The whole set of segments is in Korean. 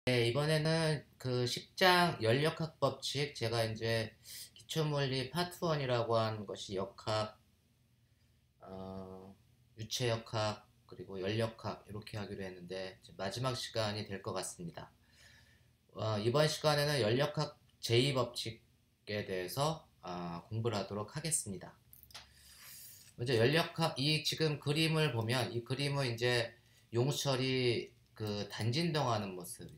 네, 이번에는 그 10장 연력학 법칙, 제가 이제 기초물리 파트 1이라고 하는 것이 역학, 유체역학, 그리고 연력학 이렇게 하기로 했는데 이제 마지막 시간이 될 것 같습니다. 이번 시간에는 연력학 제2법칙에 대해서 공부를 하도록 하겠습니다. 먼저 연력학, 이 지금 그림을 보면 이 그림은 이제 용철이 그 단진동하는 모습,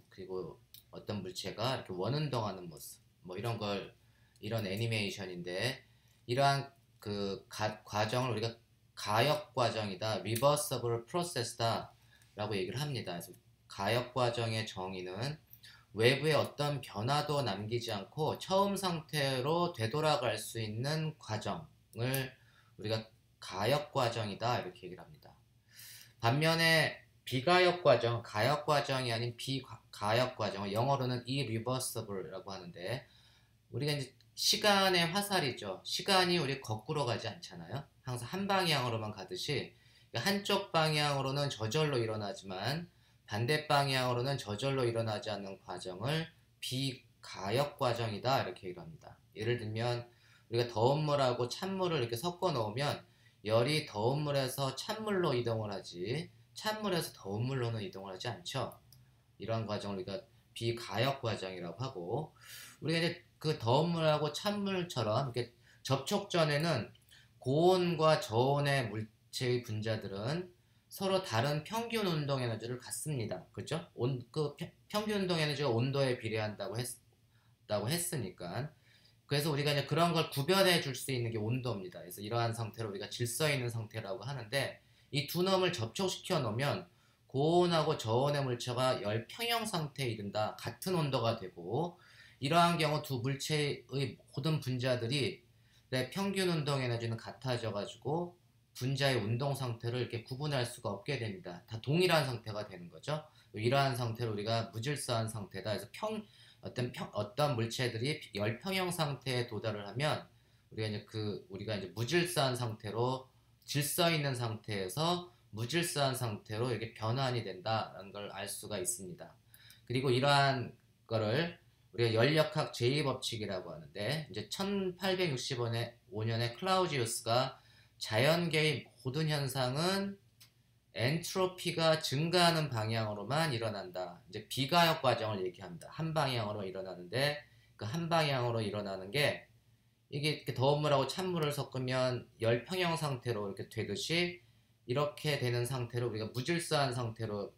그리고 어떤 물체가 이렇게 원운동하는 모습, 뭐 이런 애니메이션인데, 이러한 그 과정을 우리가 가역 과정이다, reversible process다 라고 얘기를 합니다. 그래서 가역 과정의 정의는 외부에 어떤 변화도 남기지 않고 처음 상태로 되돌아갈 수 있는 과정을 우리가 가역 과정이다 이렇게 얘기를 합니다. 반면에 비가역 과정, 가역 과정이 아닌 비가역 과정을 영어로는 irreversible라고 하는데, 우리가 이제 시간의 화살이죠. 시간이 우리 거꾸로 가지 않잖아요. 항상 한 방향으로만 가듯이 한쪽 방향으로는 저절로 일어나지만 반대 방향으로는 저절로 일어나지 않는 과정을 비가역 과정이다 이렇게 얘기를 합니다. 예를 들면 우리가 더운 물하고 찬물을 이렇게 섞어 놓으면 열이 더운 물에서 찬물로 이동을 하지 찬물에서 더운 물로는 이동을 하지 않죠. 이러한 과정을 우리가 비가역 과정이라고 하고, 우리가 이제 그 더운 물하고 찬물처럼 이렇게 접촉 전에는 고온과 저온의 물체의 분자들은 서로 다른 평균 운동 에너지를 갖습니다. 그죠? 평균 운동 에너지가 온도에 비례한다고 했으니까. 그래서 우리가 이제 그런 걸 구별해 줄 수 있는 게 온도입니다. 그래서 이러한 상태로 우리가 질서 있는 상태라고 하는데, 이 두 놈을 접촉시켜 놓으면 고온하고 저온의 물체가 열 평형 상태에 이른다. 같은 온도가 되고, 이러한 경우 두 물체의 모든 분자들이 평균 운동 에너지는 같아져 가지고 분자의 운동 상태를 이렇게 구분할 수가 없게 됩니다. 다 동일한 상태가 되는 거죠. 이러한 상태를 우리가 무질서한 상태다. 그래서 어떤 물체들이 열평형 상태에 도달을 하면 우리가 이제 무질서한 상태로, 질서 있는 상태에서 무질서한 상태로 이렇게 변환이 된다라는 걸 알 수가 있습니다. 그리고 이러한 거를 우리가 연력학 제2법칙이라고 하는데, 이제 1865년에 클라우지우스가 자연계의 모든 현상은 엔트로피가 증가하는 방향으로만 일어난다. 이제 비가역 과정을 얘기합니다. 한 방향으로 일어나는데, 그 한 방향으로 일어나는 게 이게 이렇게 더운 물하고 찬물을 섞으면 열평형 상태로 이렇게 되듯이, 이렇게 되는 상태로 우리가 무질서한 상태로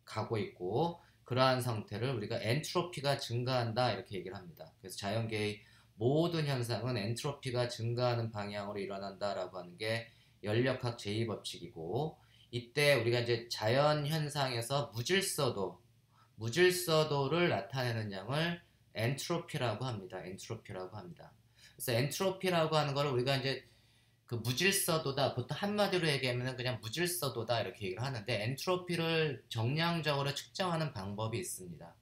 가고 있고, 그러한 상태를 우리가 엔트로피가 증가한다 이렇게 얘기를 합니다. 그래서 자연계의 모든 현상은 엔트로피가 증가하는 방향으로 일어난다라고 하는 게 연력학 제2법칙이고, 이때 우리가 이제 자연 현상에서 무질서도를 나타내는 양을 엔트로피라고 합니다. 엔트로피라고 합니다. 그래서 엔트로피라고 하는 걸 우리가 이제 그 무질서도다, 보통 한마디로 얘기하면 그냥 무질서도다 이렇게 얘기를 하는데, 엔트로피를 정량적으로 측정하는 방법이 있습니다.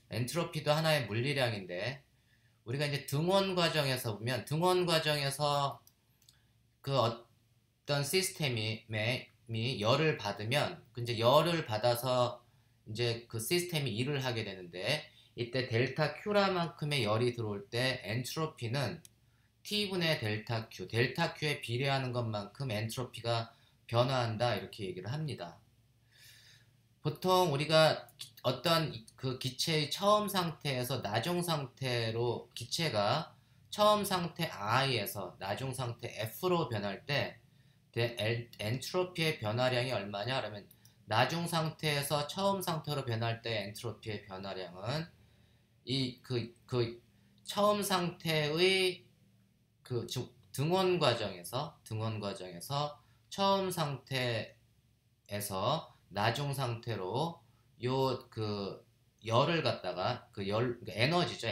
엔트로피도 하나의 물리량인데, 우리가 이제 등원 과정에서 보면, 등원 과정에서 그 어떤 시스템이 열을 받으면, 이제 열을 받아서 이제 그 시스템이 일을 하게 되는데, 이때 델타 Q라만큼의 열이 들어올 때 엔트로피는 T분의 델타 Q, 델타 Q에 비례하는 것만큼 엔트로피가 변화한다 이렇게 얘기를 합니다. 보통 우리가 어떤 그 기체의 처음 상태에서 나중 상태로, 기체가 처음 상태 I에서 나중 상태 F로 변할 때 엔트로피의 변화량이 얼마냐 그러면, 나중 상태에서 처음 상태로 변할 때 엔트로피의 변화량은 그 처음 상태의 등원 과정에서 처음 상태에서 나중 상태로 열을 갖다가 에너지죠,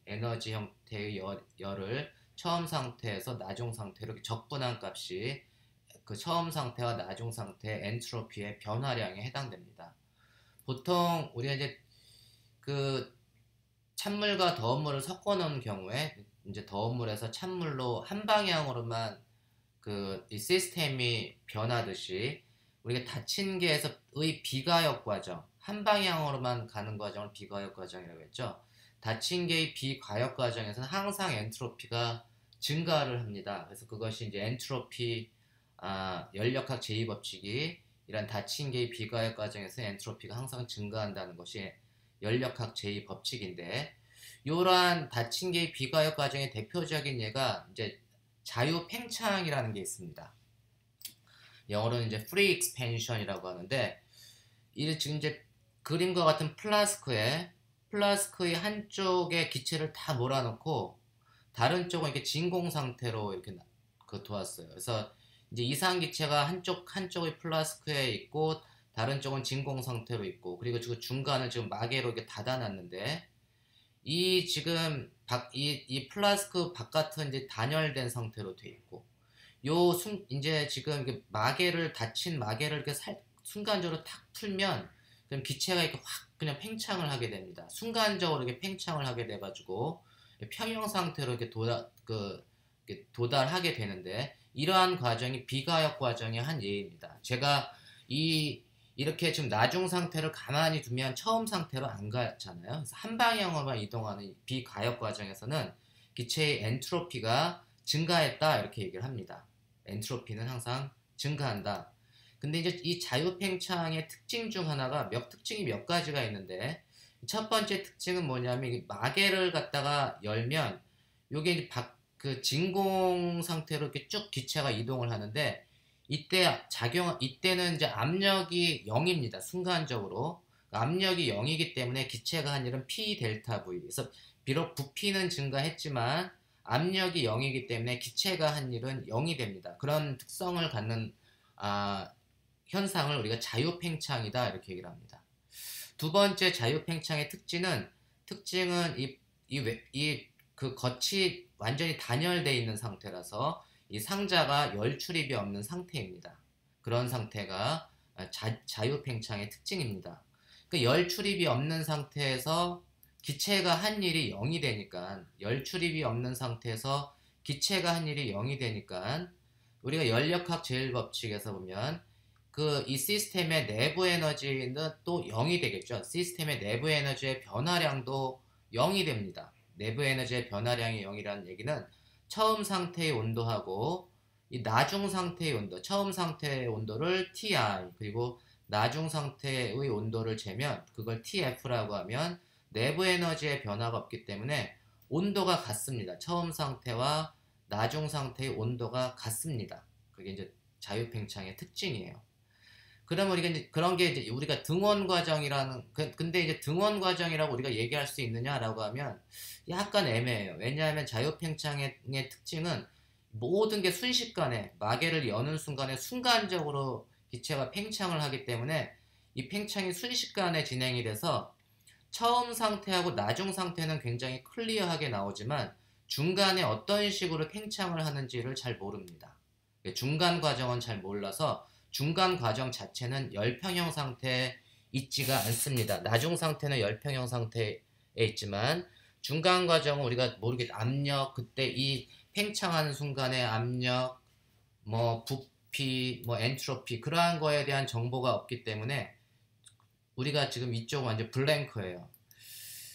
에너지 형태의 열을 처음 상태에서 나중 상태로 이렇게 적분한 값이 그 처음 상태와 나중 상태의 엔트로피의 변화량에 해당됩니다. 보통 우리가 이제 찬물과 더운 물을 섞어 놓은 경우에, 이제 더운 물에서 찬물로 한 방향으로만 이 시스템이 변하듯이, 우리가 닫힌 계에서의 비가역 과정, 한 방향으로만 가는 과정을 비과역 과정이라고 했죠. 닫힌 게의 비과역 과정에서는 항상 엔트로피가 증가를 합니다. 그래서 그것이 이제 엔트로피 연력학 제2법칙이 이런 닫힌 게의 비과역 과정에서 엔트로피가 항상 증가한다는 것이 연력학 제2법칙인데, 이러한 닫힌 게의 비과역 과정의 대표적인 예가 이제 자유 팽창이라는 게 있습니다. 영어로는 이제 free expansion이라고 하는데, 이 지금 이제 그림과 같은 플라스크의 한쪽에 기체를 다 몰아넣고 다른 쪽은 이렇게 진공 상태로 이렇게 두었어요. 그래서 이제 이상 기체가 한쪽의 플라스크에 있고 다른 쪽은 진공 상태로 있고, 그리고 지금 중간을 지금 마개로 이렇게 닫아놨는데, 이 지금 이 플라스크 바깥은 이제 단열된 상태로 돼 있고, 이제 지금 닫힌 마개를 이렇게 순간적으로 탁 풀면 그럼 기체가 이렇게 확 그냥 팽창을 하게 됩니다. 순간적으로 이렇게 팽창을 하게 돼가지고 평형 상태로 이렇게 도달하게 되는데, 이러한 과정이 비과역 과정의 한 예입니다. 제가 이렇게 지금 나중 상태를 가만히 두면 처음 상태로 안 가잖아요. 그래서 한 방향으로만 이동하는 비과역 과정에서는 기체의 엔트로피가 증가했다 이렇게 얘기를 합니다. 엔트로피는 항상 증가한다. 근데 이제 이 자유팽창의 특징 중 하나가 특징이 몇 가지가 있는데, 첫 번째 특징은 뭐냐면 마개를 갖다가 열면 요게 이제 그 진공 상태로 이렇게 쭉 기체가 이동을 하는데, 이때는 이제 압력이 0입니다. 순간적으로. 압력이 0이기 때문에 기체가 한 일은 P 델타 V. 그래서 비록 부피는 증가했지만 압력이 0이기 때문에 기체가 한 일은 0이 됩니다. 그런 특성을 갖는 현상을 우리가 자유팽창이다 이렇게 얘기를 합니다. 두 번째 자유팽창의 특징은 그 겉이 완전히 단열되어 있는 상태라서 이 상자가 열 출입이 없는 상태입니다. 그런 상태가 자유팽창의 특징입니다. 그 열 출입이 없는 상태에서 기체가 한 일이 0이 되니까, 열 출입이 없는 상태에서 기체가 한 일이 0이 되니까, 우리가 연력학 제1법칙에서 보면 이 시스템의 내부 에너지는 또 0이 되겠죠. 시스템의 내부 에너지의 변화량도 0이 됩니다. 내부 에너지의 변화량이 0이라는 얘기는 처음 상태의 온도하고 이 나중 상태의 온도, 처음 상태의 온도를 Ti, 그리고 나중 상태의 온도를 재면 그걸 TF라고 하면 내부 에너지의 변화가 없기 때문에 온도가 같습니다. 처음 상태와 나중 상태의 온도가 같습니다. 그게 이제 자유팽창의 특징이에요. 그러면 우리가 이제 그런 게 이제 우리가 등원 과정이라는, 근데 이제 등원 과정이라고 우리가 얘기할 수 있느냐라고 하면 약간 애매해요. 왜냐하면 자유팽창의 특징은 모든 게 순식간에, 마개를 여는 순간에 순간적으로 기체가 팽창을 하기 때문에 이 팽창이 순식간에 진행이 돼서 처음 상태하고 나중 상태는 굉장히 클리어하게 나오지만 중간에 어떤 식으로 팽창을 하는지를 잘 모릅니다. 중간 과정은 잘 몰라서 중간 과정 자체는 열평형 상태에 있지가 않습니다. 나중 상태는 열평형 상태에 있지만 중간 과정은 우리가 모르겠, 압력, 그때 이 팽창하는 순간의 압력, 부피, 엔트로피, 그러한 거에 대한 정보가 없기 때문에 우리가 지금 이쪽은 완전 블랭크예요.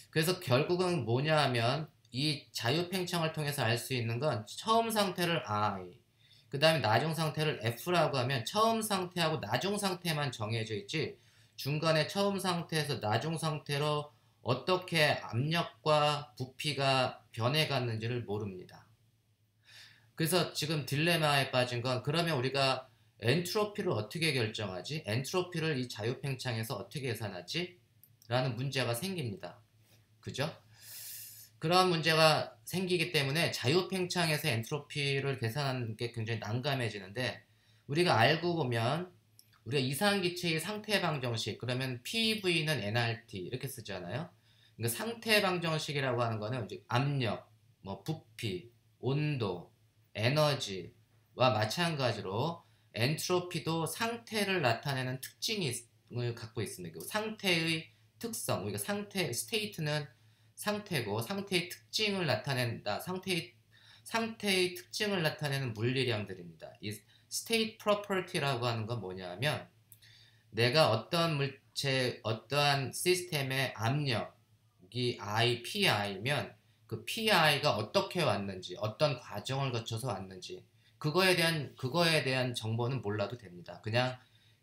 그래서 결국은 뭐냐 하면 이 자유팽창을 통해서 알 수 있는 건 처음 상태를 I, 그 다음에 나중 상태를 F라고 하면 처음 상태하고 나중 상태만 정해져 있지, 중간에 처음 상태에서 나중 상태로 어떻게 압력과 부피가 변해갔는지를 모릅니다. 그래서 지금 딜레마에 빠진 건, 그러면 우리가 엔트로피를 어떻게 결정하지? 엔트로피를 이 자유팽창에서 어떻게 계산하지? 라는 문제가 생깁니다. 그죠? 그런 문제가 생기기 때문에 자유팽창에서 엔트로피를 계산하는 게 굉장히 난감해지는데, 우리가 알고 보면 우리가 이상기체의 상태 방정식, 그러면 PV는 nRT 이렇게 쓰잖아요. 그러니까 상태 방정식이라고 하는 거는 이제 압력, 부피, 온도, 에너지와 마찬가지로 엔트로피도 상태를 나타내는 특징을 갖고 있습니다. 상태의 특성, 우리가 스테이트는 상태고 상태의 특징을 나타낸다. 상태의 특징을 나타내는 물리량들입니다. 이 state property라고 하는 건 뭐냐 하면, 내가 어떤 제 어떠한 시스템의 압력이 PI면 그 PI가 어떻게 왔는지, 어떤 과정을 거쳐서 왔는지 그거에 대한 정보는 몰라도 됩니다.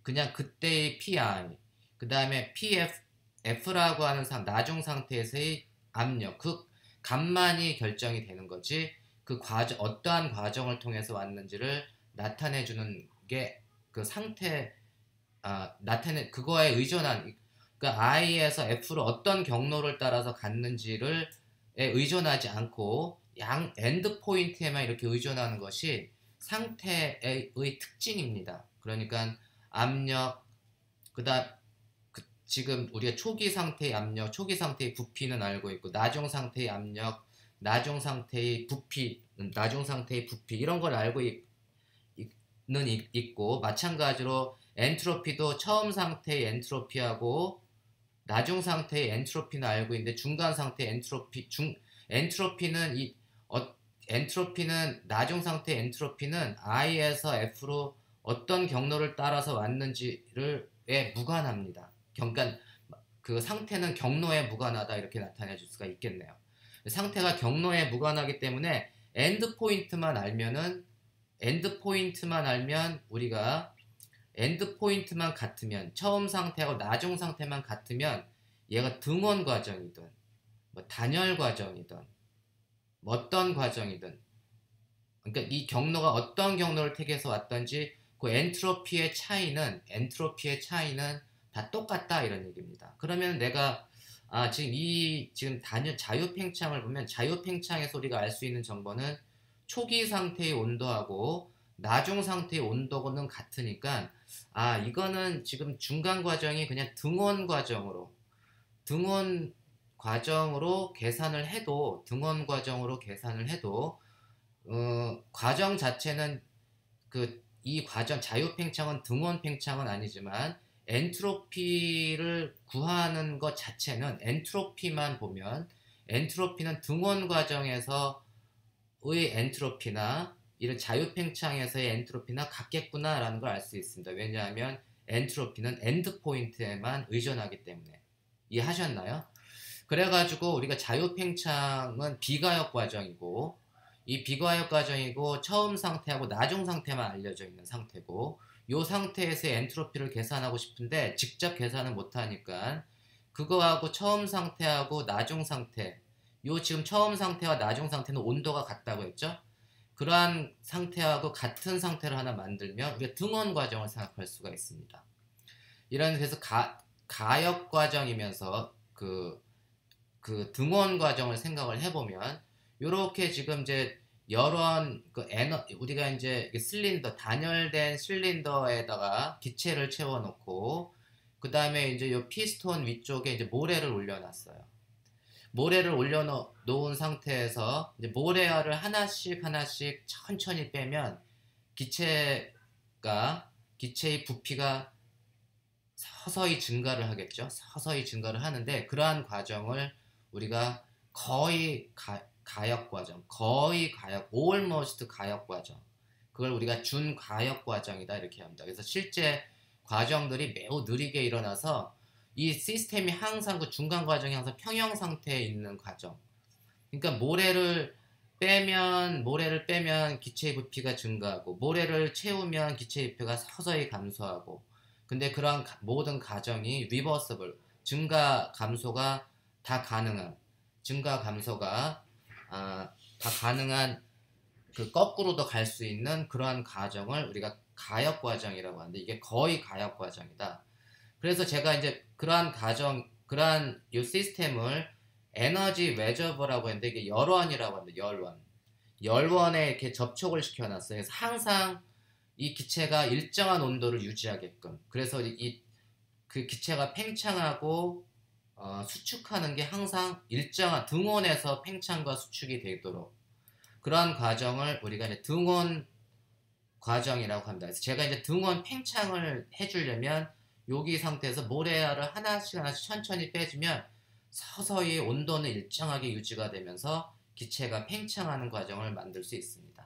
그냥 그때의 PI, 그 다음에 F라고 하는 나중 상태에서의 압력, 그 값만이 결정이 되는 거지. 그 어떠한 과정을 통해서 왔는지를 나타내주는 게 그 상태, 그거에 의존한, 그러니까 I에서 F로 어떤 경로를 따라서 갔는지를 의존하지 않고 엔드 포인트에만 이렇게 의존하는 것이 상태의 특징입니다. 그러니까 압력, 그다음 지금 우리가 초기 상태의 압력, 초기 상태의 부피는 알고 있고, 나중 상태의 압력, 나중 상태의 부피, 이런 걸 알고 있고, 마찬가지로 엔트로피도 처음 상태의 엔트로피하고 나중 상태의 엔트로피는 알고 있는데, 중간 상태의 엔트로피는 나중 상태의 엔트로피는 I에서 F로 어떤 경로를 따라서 왔는지에 무관합니다. 그러니까 그 상태는 경로에 무관하다, 이렇게 나타내 줄 수가 있겠네요. 상태가 경로에 무관하기 때문에 엔드 포인트만 알면 우리가 엔드 포인트만 같으면, 처음 상태하고 나중 상태만 같으면 얘가 등원 과정이든 뭐 단열 과정이든 뭐 어떤 과정이든, 그러니까 이 경로가 어떤 경로를 택해서 왔던지 그 엔트로피의 차이는 다 똑같다, 이런 얘기입니다. 그러면 내가 지금 자유팽창을 보면, 자유팽창에서 우리가 알 수 있는 정보는 초기 상태의 온도하고 나중 상태의 온도는 같으니까, 이거는 지금 중간 과정이 그냥 등원 과정으로 계산을 해도 과정 자체는 이 과정 자유팽창은 등원 팽창은 아니지만, 엔트로피를 구하는 것 자체는, 엔트로피만 보면 엔트로피는 등원 과정에서의 엔트로피나 이런 자유팽창에서의 엔트로피나 같겠구나라는 걸 알 수 있습니다. 왜냐하면 엔트로피는 엔드 포인트에만 의존하기 때문에. 이해하셨나요? 그래가지고 우리가 자유팽창은 비가역 과정이고, 이 비가역 과정이고 처음 상태하고 나중 상태만 알려져 있는 상태고, 이 상태에서의 엔트로피를 계산하고 싶은데 직접 계산을 못하니까, 그거하고 처음 상태하고 나중 상태, 지금 처음 상태와 나중 상태는 온도가 같다고 했죠? 그러한 상태하고 같은 상태를 하나 만들면 우리가 등원 과정을 생각할 수가 있습니다. 그래서 가역 과정이면서 그 등원 과정을 생각을 해보면, 이렇게 지금 이제 우리가 이제 단열된 실린더에다가 기체를 채워놓고, 그 다음에 이제 이 피스톤 위쪽에 이제 모래를 올려놨어요. 모래를 올려놓은 상태에서 이제 모래알을 하나씩 천천히 빼면 기체의 부피가 서서히 증가를 하겠죠. 서서히 증가를 하는데, 그러한 과정을 우리가 거의 가역 과정, almost 가역 과정, 그걸 우리가 준가역 과정이다, 이렇게 합니다. 그래서 실제 과정들이 매우 느리게 일어나서 이 시스템이 항상 그 중간 과정이 항상 평형 상태에 있는 과정. 그러니까 모래를 빼면 기체의 부피가 증가하고, 모래를 채우면 기체의 부피가 서서히 감소하고, 근데 그러한 모든 과정이 리버서블, 증가 감소가 다 가능한 그 거꾸로도 갈 수 있는 그러한 과정을 우리가 가역 과정이라고 하는데, 이게 거의 가역 과정이다. 그래서 제가 이제 그러한 이 시스템을 에너지 레저버라고 했는데, 이게 열원이라고 합니다. 열원에 이렇게 접촉을 시켜놨어요. 그래서 항상 이 기체가 일정한 온도를 유지하게끔, 그래서 그 기체가 팽창하고 수축하는 게 항상 일정한 등원에서 팽창과 수축이 되도록, 그러한 과정을 우리가 이제 등원 과정이라고 합니다. 그래서 제가 이제 등원 팽창을 해주려면 여기 상태에서 모래알을 하나씩 천천히 빼주면 서서히 온도는 일정하게 유지가 되면서 기체가 팽창하는 과정을 만들 수 있습니다.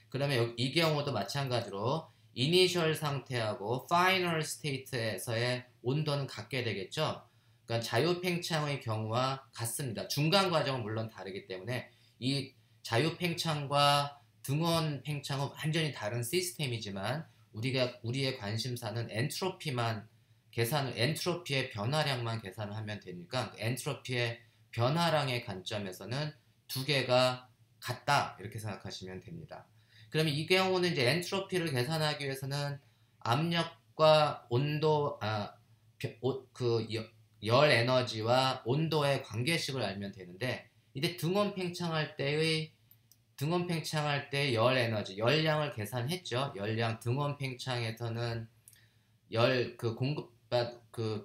그러면 이 경우도 마찬가지로 이니셜 상태하고 파이널 스테이트에서의 온도는 같게 되겠죠. 그러니까 자유팽창의 경우와 같습니다. 중간 과정은 물론 다르기 때문에 이 자유팽창과 등원팽창은 완전히 다른 시스템이지만 우리의 관심사는 엔트로피만 엔트로피의 변화량만 계산을 하면 되니까 그 엔트로피의 변화량의 관점에서는 두 개가 같다 이렇게 생각하시면 됩니다. 그러면 이 경우는 이제 엔트로피를 계산하기 위해서는 압력과 온도, 열 에너지와 온도의 관계식을 알면 되는데 이제 등원 팽창할 때 열 에너지, 열량을 계산했죠. 열량 등원 팽창에서는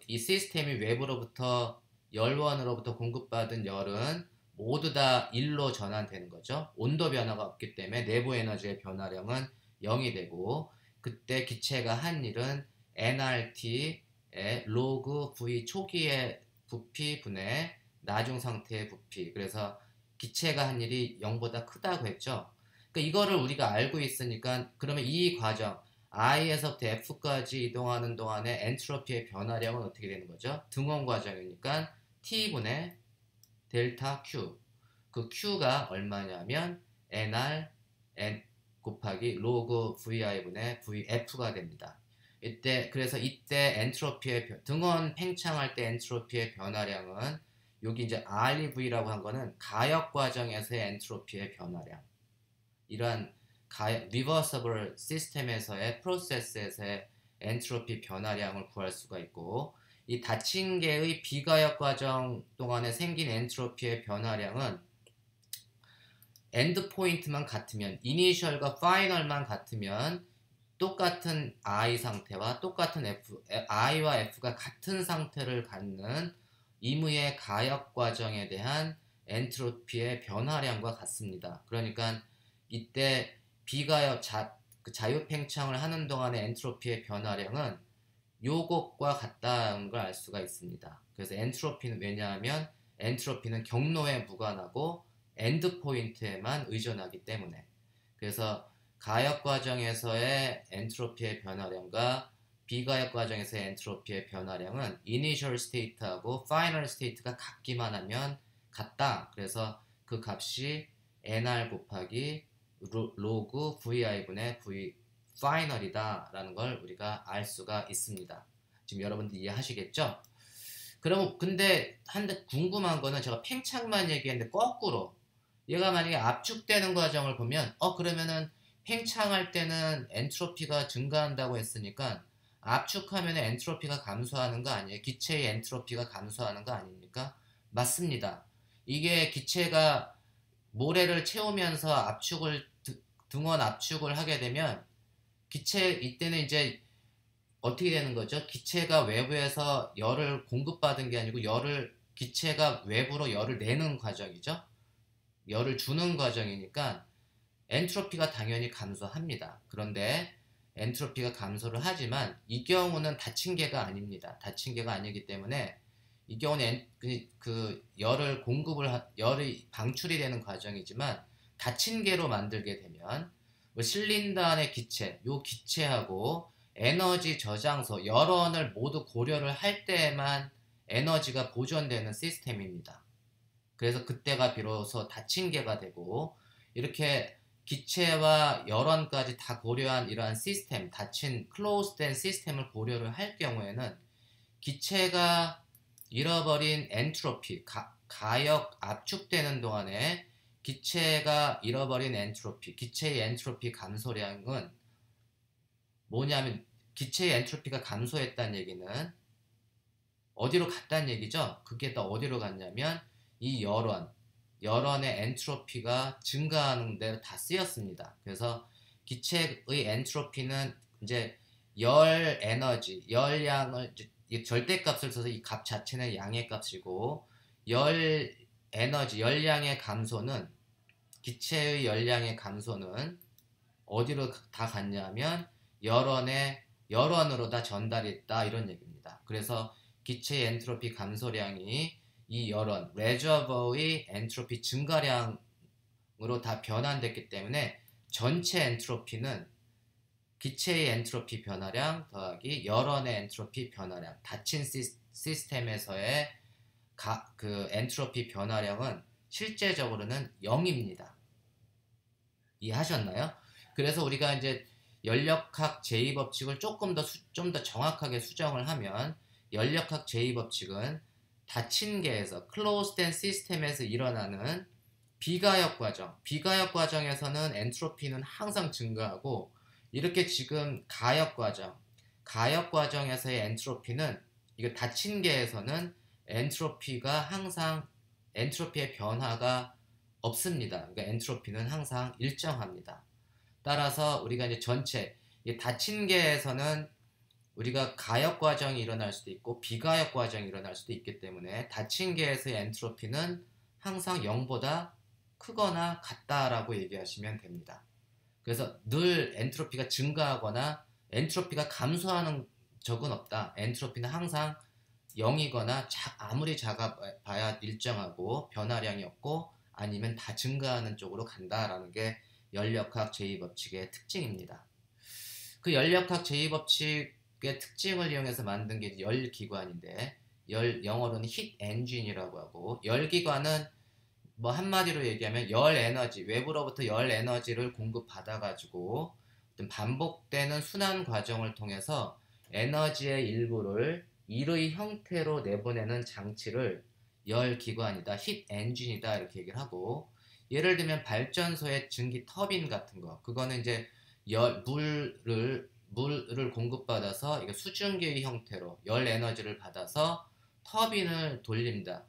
이 시스템이 외부로부터 열원으로부터 공급받은 열은 모두 다 1로 전환되는 거죠. 온도 변화가 없기 때문에 내부 에너지의 변화량은 0이 되고 그때 기체가 한 일은 nRT의 로그 V 초기의 부피 분의 나중 상태의 부피. 그래서 기체가 한 일이 0보다 크다고 했죠. 그러니까 이거를 우리가 알고 있으니까 그러면 이 과정 I에서부터 F까지 이동하는 동안에 엔트로피의 변화량은 어떻게 되는 거죠? 등원 과정이니까 T분의 델타 Q. 그 Q가 얼마냐면 NR N 곱하기 로그 VI분의 VF가 됩니다. 그래서 이때 엔트로피의 등원 팽창할 때 엔트로피의 변화량은 여기 이제 REV라고 한 거는 가역 과정에서의 엔트로피의 변화량. 이러한 리버서블 시스템에서의 프로세스에서의 엔트로피 변화량을 구할 수가 있고 이 닫힌 개의 비가역 과정 동안에 생긴 엔트로피의 변화량은 엔드 포인트만 같으면 이니셜과 파이널만 같으면 똑같은 I 상태와 똑같은 I와 F가 같은 상태를 갖는 임의의 가역 과정에 대한 엔트로피의 변화량과 같습니다. 그러니까 이때 비가역 자유팽창을 하는 동안의 엔트로피의 변화량은 요것과 같다는 걸 알 수가 있습니다. 그래서 엔트로피는 왜냐하면 엔트로피는 경로에 무관하고 엔드 포인트에만 의존하기 때문에 그래서 가역 과정에서의 엔트로피의 변화량과 비가역 과정에서의 엔트로피의 변화량은 이니셜 스테이트하고 파이널 스테이트가 같기만 하면 같다. 그래서 그 값이 nr 곱하기 로그 VI분의 V 파이널이다 라는 걸 우리가 알 수가 있습니다. 지금 여러분들 이해하시겠죠? 그럼 근데 궁금한 거는 제가 팽창만 얘기했는데 거꾸로 얘가 만약에 압축되는 과정을 보면 그러면은 팽창할 때는 엔트로피가 증가한다고 했으니까 압축하면 엔트로피가 감소하는 거 아니에요? 기체의 엔트로피가 감소하는 거 아닙니까? 맞습니다. 이게 기체가 모래를 채우면서 등원 압축을 하게 되면 이때는 이제 어떻게 되는 거죠? 기체가 외부에서 열을 공급받은 게 아니고 기체가 외부로 열을 내는 과정이죠. 열을 주는 과정이니까 엔트로피가 당연히 감소합니다. 그런데 엔트로피가 감소를 하지만 이 경우는 닫힌 개가 아닙니다. 닫힌 개가 아니기 때문에 이 경우는 열이 방출이 되는 과정이지만 닫힌 개로 만들게 되면 실린더 안의 요 기체하고 에너지 저장소, 열원을 모두 고려를 할 때에만 에너지가 보존되는 시스템입니다. 그래서 그때가 비로소 닫힌 개가 되고 이렇게 기체와 열원까지 다 고려한 이러한 시스템, 닫힌 클로즈된 시스템을 고려를 할 경우에는 기체가 잃어버린 엔트로피, 가역 압축되는 동안에 기체가 잃어버린 엔트로피, 기체의 엔트로피 감소량은 뭐냐면 기체의 엔트로피가 감소했다는 얘기는 어디로 갔다는 얘기죠? 그게 또 어디로 갔냐면 이 열원의 엔트로피가 증가하는 데 다 쓰였습니다. 그래서 기체의 엔트로피는 이제 열 에너지, 열량을 절대값을 써서 이 값 자체는 양의 값이고 열 에너지, 열량의 감소는 기체의 열량의 감소는 어디로 다 갔냐면 열원으로 다 전달했다 이런 얘기입니다. 그래서 기체의 엔트로피 감소량이 이 열원, 레저버의 엔트로피 증가량으로 다 변환됐기 때문에 전체 엔트로피는 기체의 엔트로피 변화량 더하기 열원의 엔트로피 변화량. 닫힌 시스템에서의 그 엔트로피 변화량은 실제적으로는 0입니다. 이해하셨나요? 그래서 우리가 이제 연력학 제2법칙을 조금 좀 더 정확하게 수정을 하면, 연력학 제2법칙은 닫힌 계에서 closed 시스템에서 일어나는 비가역 과정에서는 엔트로피는 항상 증가하고, 이렇게 지금 가역 과정에서의 엔트로피는, 이거 닫힌 계에서는 엔트로피의 변화가 없습니다. 그러니까 엔트로피는 항상 일정합니다. 따라서 우리가 이제 전체 닫힌 계에서는 우리가 가역 과정이 일어날 수도 있고 비가역 과정이 일어날 수도 있기 때문에 닫힌 계에서의 엔트로피는 항상 0보다 크거나 같다라고 얘기하시면 됩니다. 그래서 늘 엔트로피가 증가하거나 엔트로피가 감소하는 적은 없다. 엔트로피는 항상 0이거나 아무리 작아봐야 일정하고 변화량이 없고 아니면 다 증가하는 쪽으로 간다라는 게 연력학 제2법칙의 특징입니다. 그 연력학 제2법칙의 특징을 이용해서 만든 게 열기관인데, 영어로는 히트 엔진이라고 하고, 열기관은 뭐 한마디로 얘기하면 열 에너지, 외부로부터 열 에너지를 공급받아가지고 반복되는 순환 과정을 통해서 에너지의 일부를 일의 형태로 내보내는 장치를 열기관이다, 히트 엔진이다 이렇게 얘기를 하고, 예를 들면 발전소의 증기 터빈 같은 거, 그거는 이제 물을 공급받아서 이게 수증기의 형태로 열 에너지를 받아서 터빈을 돌립니다.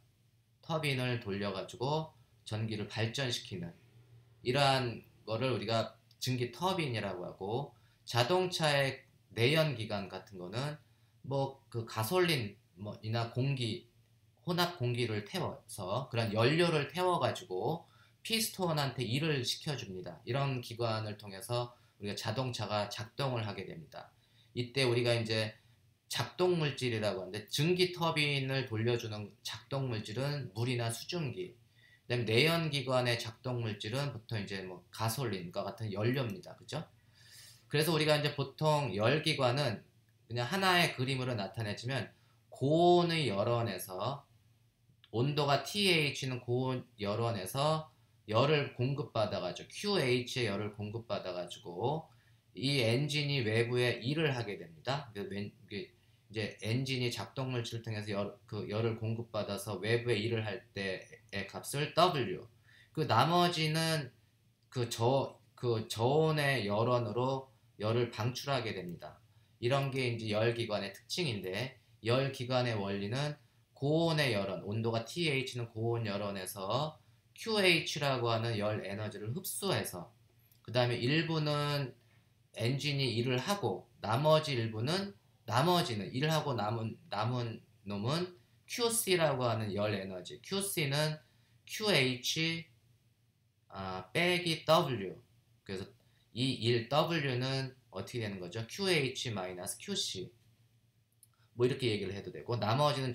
터빈을 돌려가지고 전기를 발전시키는 이러한 거를 우리가 증기 터빈이라고 하고, 자동차의 내연기관 같은 거는 뭐 그 가솔린 이나 혼합 공기를 태워서 그런 연료를 태워가지고 피스톤한테 일을 시켜줍니다. 이런 기관을 통해서 우리가 자동차가 작동을 하게 됩니다. 이때 우리가 이제 작동 물질이라고 하는데, 증기 터빈을 돌려주는 작동 물질은 물이나 수증기, 그다음에 내연기관의 작동 물질은 보통 이제 뭐 가솔린과 같은 연료입니다. 그죠? 그래서 우리가 이제 보통 열기관은 그냥 하나의 그림으로 나타내지만, 고온의 열원에서 온도가 TH는 고온 열원에서 열을 공급받아가지고 QH의 열을 공급받아가지고 이 엔진이 외부에 일을 하게 됩니다. 이제 엔진이 작동 물질을 통해서 열을 공급받아서 외부에 일을 할 때의 값을 W. 그 나머지는 저온의 열원으로 열을 방출하게 됩니다. 이런 게 이제 열기관의 특징인데, 열기관의 원리는 고온의 열원, 온도가 TH는 고온 열원에서 QH라고 하는 열 에너지를 흡수해서, 그 다음에 일부는 엔진이 일을 하고, 나머지는 일하고 남은 놈은 QC라고 하는 열 에너지, QC는 QH 빼기 W. 그래서 이 W는 어떻게 되는 거죠? QH-QC. 뭐 이렇게 얘기를 해도 되고, 나머지는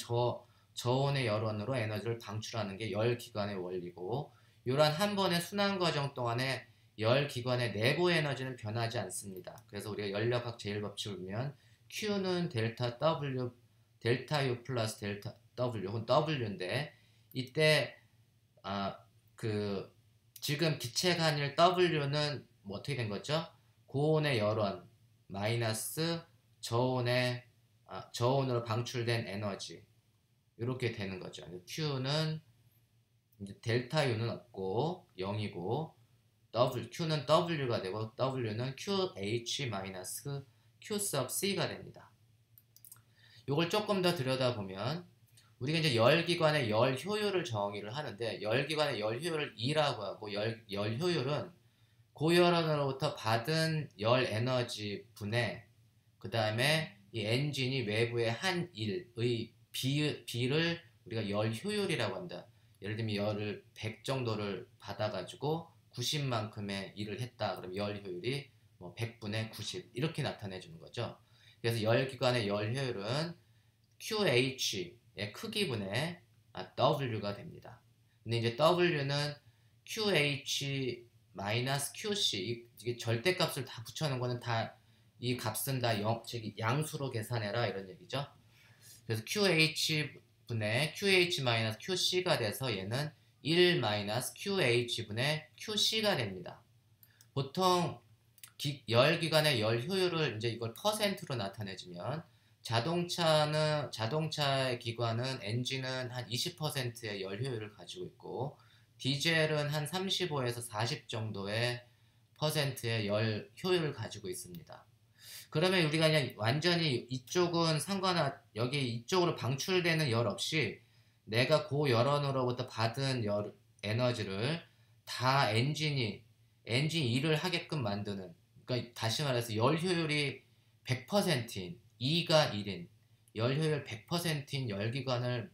저온의 열원으로 에너지를 방출하는 게 열기관의 원리고, 이러한 한 번의 순환 과정 동안에 열기관의 내부 에너지는 변하지 않습니다. 그래서 우리가 연력학 제1법칙을 보면 Q는 델타 W, 델타 U 플러스 델타 W 혹은 W인데, 이때 지금 기체간일 W는 뭐 어떻게 된 거죠? 고온의 열원 마이너스 저온으로 방출된 에너지, 이렇게 되는 거죠. Q는 이제 델타 U는 없고 0이고, Q는 W가 되고 W는 QH 마이너스 Q sub C가 됩니다. 이걸 조금 더 들여다보면 우리가 이제 열기관의 열 효율을 정의를 하는데, 열기관의 열 효율을 E라고 하고, 열 효율은 고열원으로부터 받은 열 에너지 분의, 그 다음에 이 엔진이 외부의 한 일의 비를 우리가 열 효율이라고 한다. 예를 들면 열을 100 정도를 받아가지고 90만큼의 일을 했다. 그럼 열 효율이 뭐 100분의 90 이렇게 나타내 주는 거죠. 그래서 열기관의 열 효율은 QH의 크기분의 W가 됩니다. 근데 이제 W는 QH 마이너스 QC, 이게 절대값을 다 붙여놓은 거는 다 이 값은 다 양수로 계산해라 이런 얘기죠. 그래서 QH-QC가 돼서 얘는 1-QH분의 QC가 됩니다. 보통 열기관의 열 효율을 이제 이걸 퍼센트로 나타내주면 자동차의 기관은 엔진은 한 20%의 열 효율을 가지고 있고 디젤은 한 35에서 40 정도의 퍼센트의 열 효율을 가지고 있습니다. 그러면 우리가 그냥 완전히 이쪽은 여기 이쪽으로 방출되는 열 없이 내가 고열원으로부터 받은 에너지를 다 엔진 2를 하게끔 만드는, 그러니까 다시 말해서 열 효율이 100%인 2가 1인 열 효율 100%인 열기관을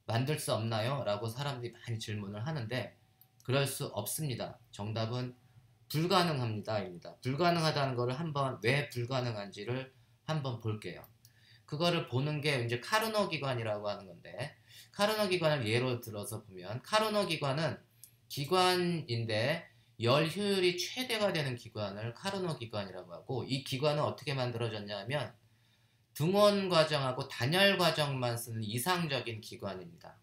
만들 수 없나요? 라고 사람들이 많이 질문을 하는데 그럴 수 없습니다. 정답은 불가능합니다. 입니다. 불가능하다는 것을 왜 불가능한지를 한번 볼게요. 그거를 보는 게 이제 카르노 기관이라고 하는 건데, 카르노 기관을 예로 들어서 보면, 카르노 기관은 기관인데 열 효율이 최대가 되는 기관을 카르노 기관이라고 하고, 이 기관은 어떻게 만들어졌냐면 등원 과정하고 단열 과정만 쓰는 이상적인 기관입니다.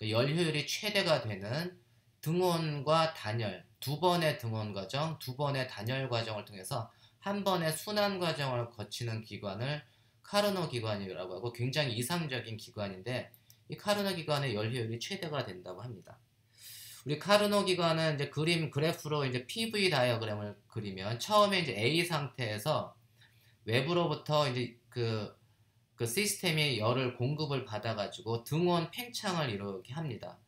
열 효율이 최대가 되는 등원과 단열, 두 번의 등원 과정, 두 번의 단열 과정을 통해서 한 번의 순환 과정을 거치는 기관을 카르노 기관이라고 하고 굉장히 이상적인 기관인데, 이 카르노 기관의 열 효율이 최대가 된다고 합니다. 우리 카르노 기관은 이제 그래프로 이제 PV 다이어그램을 그리면 처음에 이제 A 상태에서 외부로부터 이제 그 시스템이 열을 공급을 받아가지고 등원 팽창을 이렇게 합니다.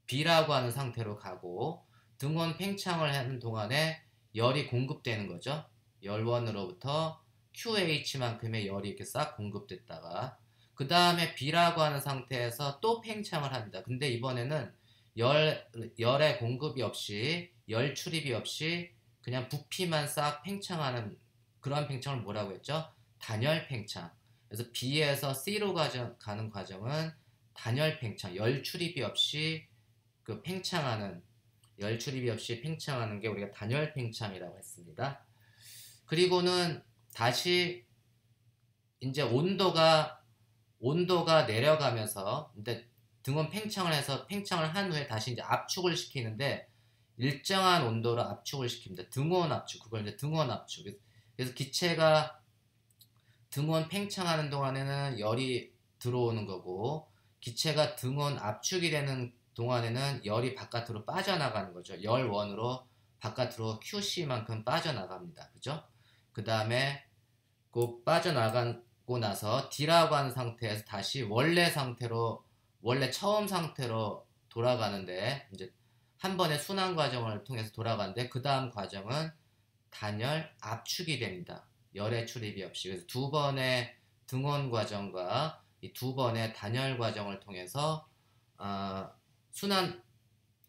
B라고 하는 상태로 가고 등원 팽창을 하는 동안에 열이 공급되는 거죠. 열원으로부터 QH만큼의 열이 이렇게 싹 공급됐다가 그 다음에 B라고 하는 상태에서 또 팽창을 합니다. 근데 이번에는 열의 공급이 없이 열 출입이 없이 그냥 부피만 싹 팽창하는 그런 팽창을 뭐라고 했죠? 단열 팽창. 그래서 B에서 C로 가는 과정은 단열 팽창, 열 출입이 없이 열 출입이 없이 팽창하는 게 우리가 단열 팽창이라고 했습니다. 그리고는 다시 이제 온도가 내려가면서 이제 등원 팽창을 한 후에 다시 이제 압축을 시키는데 일정한 온도로 압축을 시킵니다. 등원 압축, 그걸 이제 등원 압축. 그래서 기체가 등원 팽창하는 동안에는 열이 들어오는 거고 기체가 등원 압축이 되는 동안에는 열이 바깥으로 빠져나가는 거죠. 열원으로 바깥으로 QC만큼 빠져나갑니다. 그죠? 그 다음에 그 빠져나가고 나서 D라고 하는 상태에서 다시 원래 처음 상태로 돌아가는데 이제 한 번의 순환 과정을 통해서 돌아가는데 그 다음 과정은 단열 압축이 됩니다. 열의 출입이 없이. 그래서 두 번의 등원 과정과 이 두 번의 단열 과정을 통해서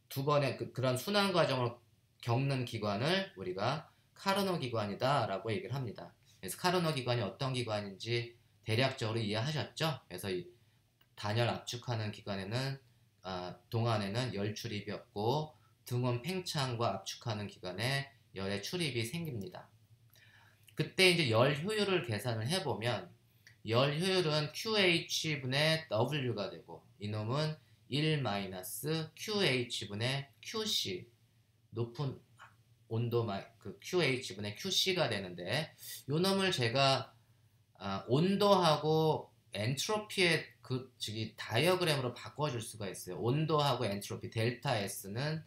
두 번의 그런 순환 과정을 겪는 기관을 우리가 카르노 기관이다 라고 얘기를 합니다. 그래서 카르노 기관이 어떤 기관인지 대략적으로 이해하셨죠? 그래서 이 단열 압축하는 기관에는 동안에는 열 출입이 없고 등원 팽창과 압축하는 기관에 열의 출입이 생깁니다. 그때 이제 열 효율을 계산을 해보면 열 효율은 QH분의 W가 되고 이놈은 1-QH분의 QC 높은 온도 QH분의 QC가 되는데 요 놈을 제가 온도하고 엔트로피의 다이어그램으로 바꿔줄 수가 있어요. 온도하고 엔트로피 델타 S는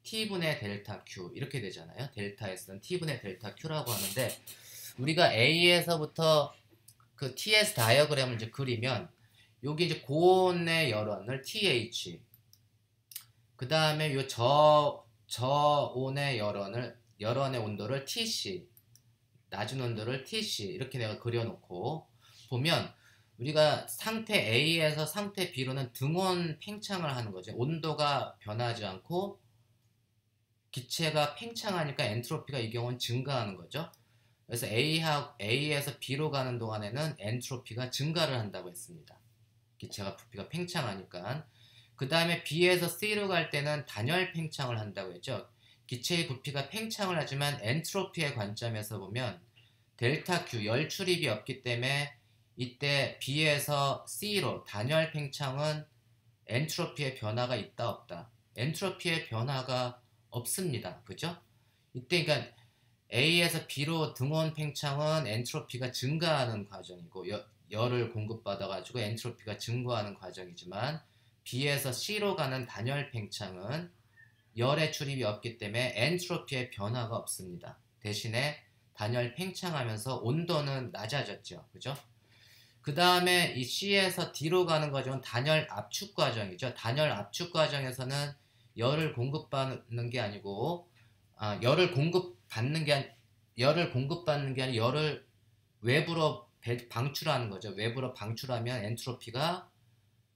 T분의 델타 Q 이렇게 되잖아요. 델타 S는 T분의 델타 Q라고 하는데 우리가 A에서부터 그 TS 다이어그램을 이제 그리면 여기 이제 고온의 열원을 TH 그 다음에 요 저온의 열원의 온도를 TC 낮은 온도를 TC 이렇게 내가 그려놓고 보면 우리가 상태 A에서 상태 B로는 등원 팽창을 하는 거죠. 온도가 변하지 않고 기체가 팽창하니까 엔트로피가 이 경우는 증가하는 거죠. 그래서 A에서 B로 가는 동안에는 엔트로피가 증가를 한다고 했습니다. 기체가 부피가 팽창하니까. 그 다음에 B에서 C로 갈 때는 단열 팽창을 한다고 했죠. 기체의 부피가 팽창을 하지만 엔트로피의 관점에서 보면 델타 Q 열 출입이 없기 때문에 이때 B에서 C로 단열 팽창은 엔트로피의 변화가 있다 없다. 엔트로피의 변화가 없습니다. 그죠? 이때 그러니까 A에서 B로 등원 팽창은 엔트로피가 증가하는 과정이고 열을 공급받아 가지고 엔트로피가 증가하는 과정이지만 B에서 C로 가는 단열 팽창은 열의 출입이 없기 때문에 엔트로피의 변화가 없습니다. 대신에 단열 팽창하면서 온도는 낮아졌죠. 그죠? 그 다음에 이 C에서 D로 가는 과정은 단열 압축 과정이죠. 단열 압축 과정에서는 열을 공급받는 게 아니고 열을 공급받는 게 아니라 열을 외부로 방출하는 거죠. 외부로 방출하면 엔트로피가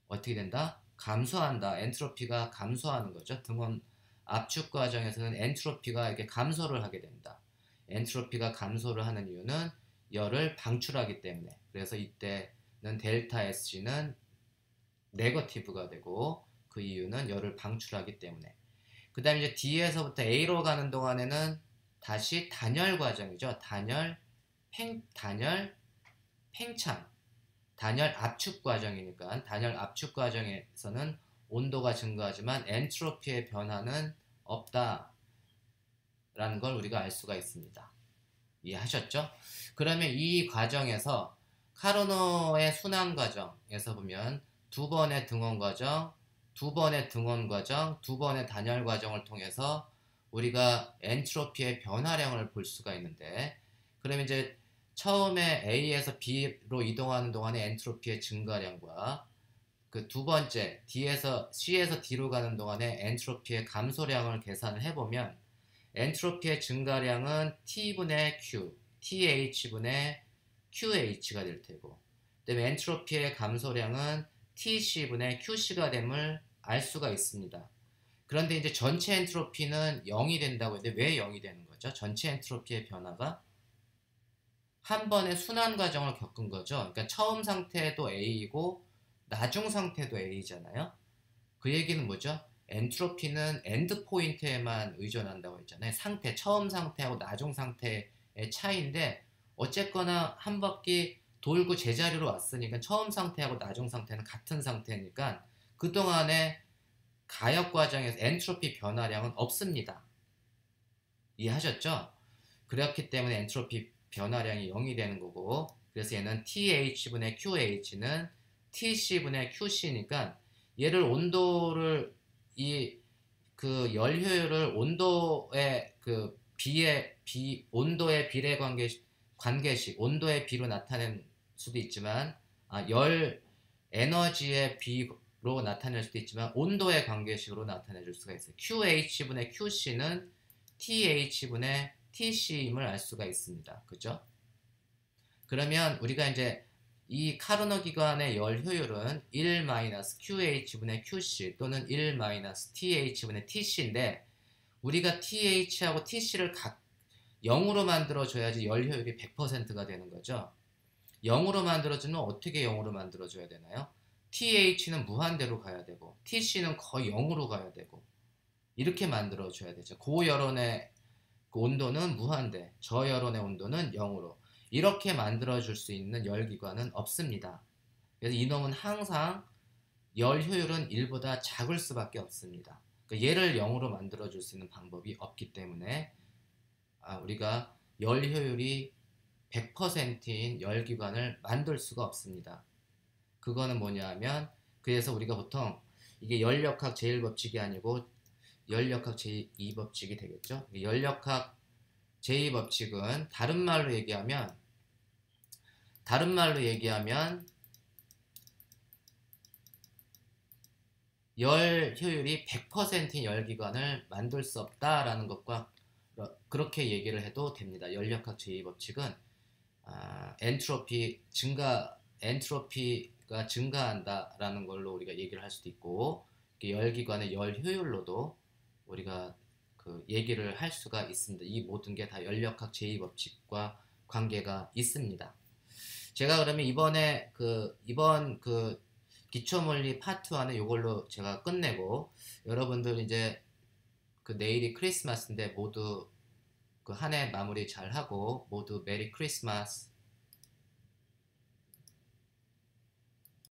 어떻게 된다? 감소한다. 엔트로피가 감소하는 거죠. 등원 압축 과정에서는 엔트로피가 이렇게 감소를 하게 됩니다. 엔트로피가 감소를 하는 이유는 열을 방출하기 때문에. 그래서 이때는 델타 S는 네거티브가 되고 그 이유는 열을 방출하기 때문에. 그 다음에 이제 D에서부터 A로 가는 동안에는 다시 단열 과정이죠. 단열 팽창, 단열 압축 과정이니까 단열 압축 과정에서는 온도가 증가하지만 엔트로피의 변화는 없다라는 걸 우리가 알 수가 있습니다. 이해하셨죠? 그러면 이 과정에서 카르노의 순환 과정에서 보면 두 번의 등원 과정, 두 번의 등원 과정, 두 번의 단열 과정을 통해서 우리가 엔트로피의 변화량을 볼 수가 있는데, 그러면 이제 처음에 A에서 B로 이동하는 동안의 엔트로피의 증가량과 그 두 번째 C에서 D로 가는 동안의 엔트로피의 감소량을 계산을 해보면 엔트로피의 증가량은 T분의 Q, TH분의 QH가 될 테고, 그다음에 엔트로피의 감소량은 TC분의 QC가 됨을 알 수가 있습니다. 그런데 이제 전체 엔트로피는 0이 된다고 했는데 왜 0이 되는 거죠? 전체 엔트로피의 변화가 한 번의 순환 과정을 겪은 거죠. 그러니까 처음 상태도 A이고 나중 상태도 A잖아요. 그 얘기는 뭐죠? 엔트로피는 엔드 포인트에만 의존한다고 했잖아요. 처음 상태하고 나중 상태의 차이인데 어쨌거나 한 바퀴 돌고 제자리로 왔으니까 처음 상태하고 나중 상태는 같은 상태니까 그동안의 가역 과정에서 엔트로피 변화량은 없습니다. 이해하셨죠? 그렇기 때문에 엔트로피 변화량이 0이 되는 거고, 그래서 얘는 TH분의 QH는 TC분의 QC니까 얘를 온도를 그 열 효율을 온도의 그 온도의 비례 관계식 온도의 비로 나타낼 수도 있지만 열 에너지의 비로 나타낼 수도 있지만 온도의 관계식으로 나타내 줄 수가 있어요. QH분의 QC는 TH분의 TC임을 알 수가 있습니다. 그죠? 그러면 우리가 이제 이 카르노 기관의 열 효율은 1-QH분의 QC 또는 1-TH분의 TC인데 우리가 TH하고 TC를 각 0으로 만들어줘야지 열 효율이 100%가 되는 거죠. 0으로 만들어주면 어떻게 0으로 만들어줘야 되나요? TH는 무한대로 가야 되고 TC는 거의 0으로 가야 되고 이렇게 만들어줘야 되죠. 고열원의 그 온도는 무한대, 저열원의 온도는 0으로 이렇게 만들어줄 수 있는 열기관은 없습니다. 그래서 이놈은 항상 열 효율은 1보다 작을 수밖에 없습니다. 그러니까 얘를 0으로 만들어줄 수 있는 방법이 없기 때문에 우리가 열 효율이 100%인 열기관을 만들 수가 없습니다. 그거는 뭐냐 하면 그래서 우리가 보통 이게 열역학 제1법칙이 아니고 열역학 제2법칙이 되겠죠. 열역학 제2법칙은 다른 말로 얘기하면 열 효율이 100%인 열기관을 만들 수 없다라는 것과 그렇게 얘기를 해도 됩니다. 열역학 제2법칙은 엔트로피가 증가한다라는 걸로 우리가 얘기를 할 수도 있고 열기관의 열 효율로도 우리가 그 얘기를 할 수가 있습니다. 이 모든 게 다 열역학 제2법칙과 관계가 있습니다. 제가 그러면 이번 기초물리 파트 1은 이걸로 제가 끝내고 여러분들 이제 그 내일이 크리스마스인데 모두 그 한 해 마무리 잘 하고 모두 메리 크리스마스